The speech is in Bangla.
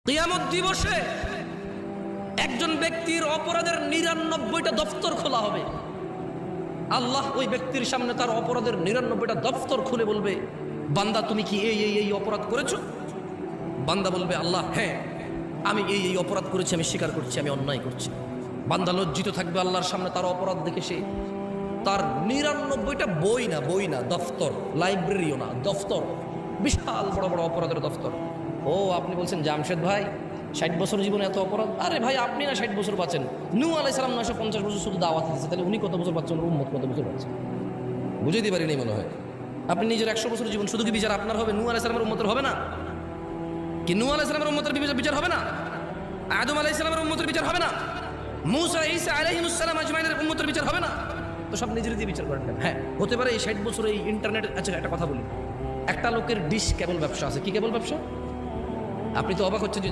কিয়ামত দিবসে একজন ব্যক্তির অপরাধের ৯৯টা দফতর খোলা হবে। আল্লাহ ওই ব্যক্তির সামনে তার অপরাধের ৯৯টা দফতর খুলে বলবে, বান্দা তুমি কি এই অপরাধ করেছো? বান্দা বলবে, আল্লাহ হ্যাঁ, আমি এই অপরাধ করেছি, আমি স্বীকার করছি, আমি অন্যায় করছি। বান্দা লজ্জিত থাকবে আল্লাহর সামনে তার অপরাধ দেখে। সে তার ৯৯টা বই না দফতর, লাইব্রেরিও না, দফতর, বিশাল বড় বড় অপরাধের দফতর। ও আপনি বলছেন জামশেদ ভাই ৬০ বছর জীবনে এত অপরাধ? আরে ভাই, আপনি না ৬০ বছর বাঁচেন, নূহ আলাইহিস সালাম ৯৫০ বছর শুধু দাওয়াত দিয়েছে, তাহলে উনি কত বছর বাঁচছেন, উম্মত কত বছর বাঁচছে? বুঝাইতে পারিনি মনে হয়। আপনি নিজের ১০০ বছর জীবন, শুধু কি বিচার আপনার হবে? নূহ আলাইহিস সালামের উম্মতের হবে না? কি নূহ আলাইহিস সালামের উম্মতের বিচার হবে না? আদম আলাইহিস সালামের উম্মতের বিচার হবে না? মূসা ঈসা আলাইহিস সালাম আজমাইনের উম্মতের বিচার হবে না? তো সব নিজের দিয়ে বিচার করেন। হ্যাঁ, হতে পারে এই ৬০ বছর এই ইন্টারনেট। আচ্ছা, একটা কথা বলি, একটা লোকের ডিশ কেবল ব্যবসা আছে। কি কেবল ব্যবসা? আপনি তো অবাক হচ্ছেন যে